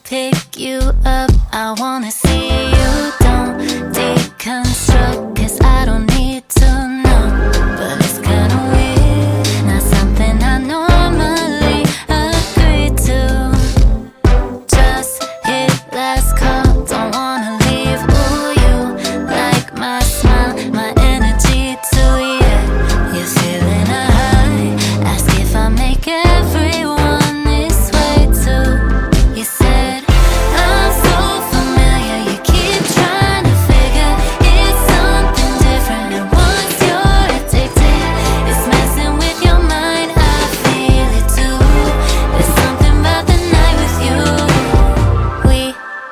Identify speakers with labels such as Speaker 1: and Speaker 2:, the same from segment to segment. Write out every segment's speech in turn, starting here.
Speaker 1: pick you up. I wanna see you. Don't deconstruct, 'cause I don't need to know. But it's kinda weird, not something I normally agree to. Just hit last call, don't wanna leave. Ooh, you like my smile, my energy too, yeah. You're feeling a high, ask if I make everyone this way too. You said, I'm so familiar, you keep trying to figure it's something different. And once you're addicted, it's messing with your mind. I feel it too. There's something about the night with you. We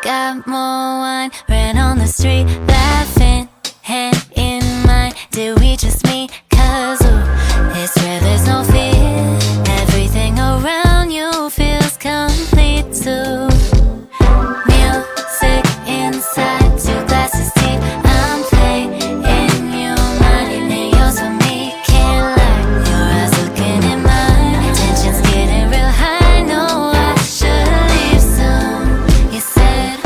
Speaker 1: got more wine, ran on the street, laughing, hand in mind. Did we just meet? 'Cause ooh, it's rare, there's no fear. Everything around you feels complete too. Music inside, 2 glasses deep. I'm playing your mind, and yours with me, can't lie. Your eyes looking in mine, tension's getting real high. Know I should leave soon. You said,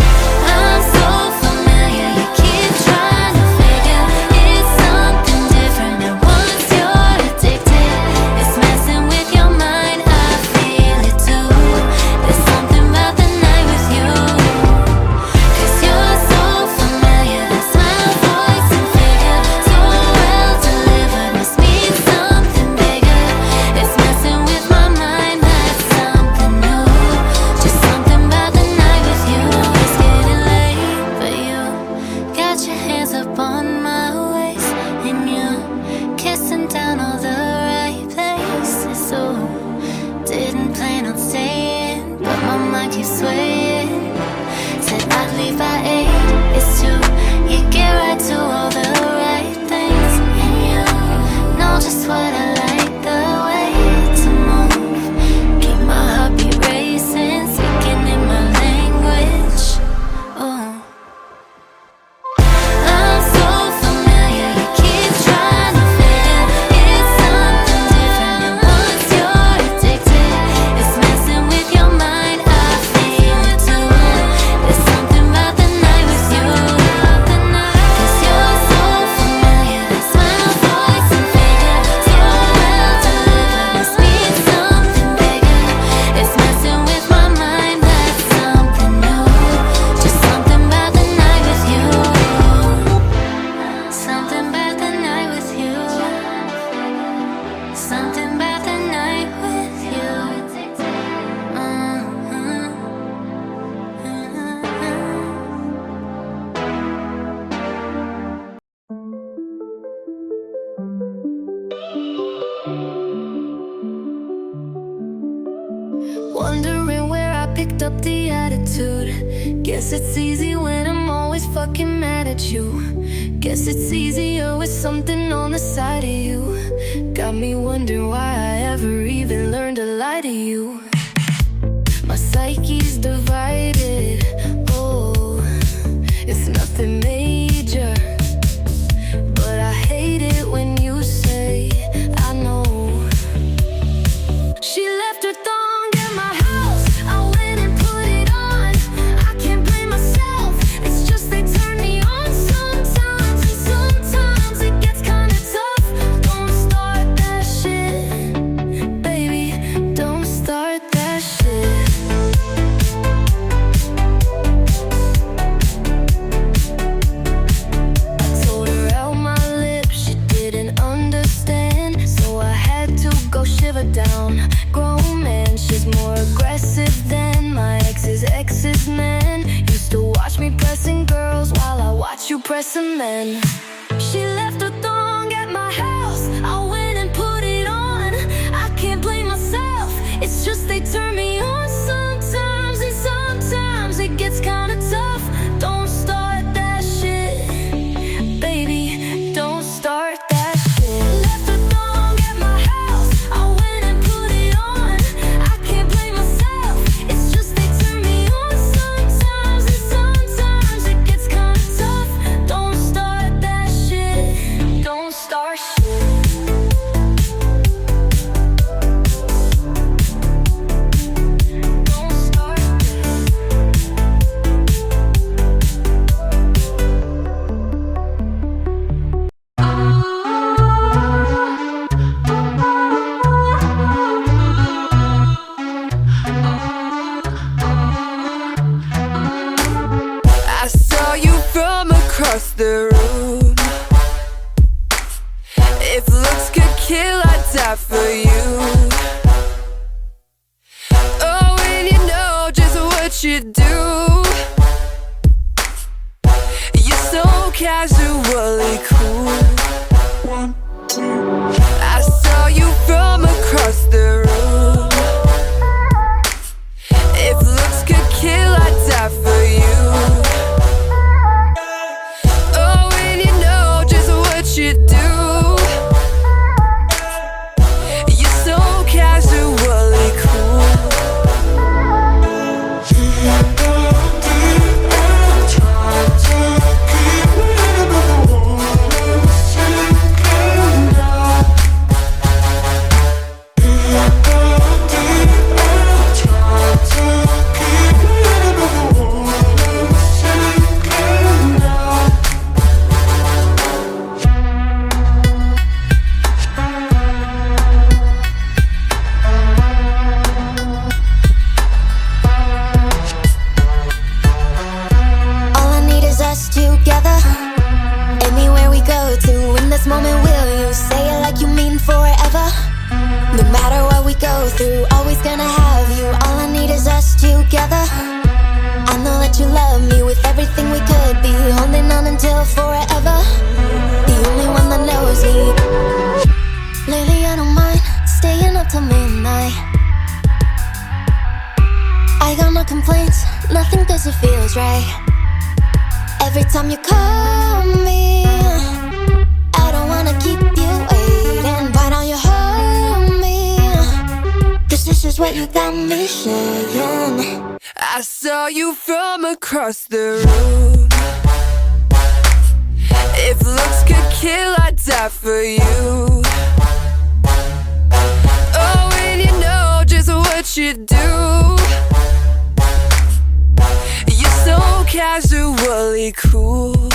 Speaker 1: I'm so familiar, you keep trying to figure it's something different. And once you're addicted, it's messing with your mind. I feel it too. There's something about the night with you. 'Cause you're so familiar, that smile, voice, and figure, so well delivered, must mean something bigger. It's messing with my mind, that's something new. Just something about the night with you. It's getting late, but you got your hands up on my waist, and you kissing down all the right places. So didn't plan on staying, but my mind keeps swaying. Said I'd leave by 8, it's 2. You get right to all the right things, and you know just what I like, the way to move. Keep my heartbeat racing, speaking in my language. Ooh. I'm so familiar, you keep trying to figure it's something different. And once you're addicted, it's messing with your mind. I feel it too. There's something about the night with you. 'Cause you're so familiar, that smile, voice, and figure, so well delivered, must mean something bigger. It's messing with my mind, that's something new. Just something about the night with you. Something about the night with you. Something about the night with you.
Speaker 2: Wondering where I picked up the attitude. Guess it's easy when I'm always fucking mad at you. Guess it's easier with something on the side of you. Got me wondering why I ever even learned to lie to you. My psyche's divided. Oh, it's nothing major, but I hate it when you say I know. She left her thong at my house, I went and put it on. I can't blame myself, it's just they turn me on sometimes. And sometimes it gets kinda tough. Don't start that shit, baby, don't start that shit. I told her out my lips, she didn't understand, so I had to go shiver down. Grown man, she's more aggressive than my ex's man. Used to watch me pressing girls while I watch you pressing men. She left her thong at my house, I went and put it on. I can't blame myself, it's just they turn me on sometimes. And sometimes it gets kinda tough. Don't start that shit, baby, don't start that shit. Left her thong at my house, I went and put it on. I can't blame myself, it's just they turn me on sometimes. And sometimes it gets kinda tough. Don't start that shit, don't start.
Speaker 3: across the room. If looks could kill, I'd die for you. Oh, and you know just what you do. You're so casually cool. I saw you from across the room. If looks could kill, I'd die for you. Oh, and you know just what you do. You're so casually cool.
Speaker 2: Together, anywhere we go to, in this moment will you say it like you mean forever? No matter what we go through, always gonna have you. All I need is us together. I know that you love me with everything we could be, holding on until forever. The only one that knows me. Lately I don't mind staying up till midnight. I got no complaints, nothing cause it feels right. Every time you call me, I don't wanna keep you waiting. Why don't you hold me? Cause this is what you got me saying.
Speaker 3: I saw you from across the room. If looks could kill, I'd die for you. Oh, and you know just what you do. You're so casually cool.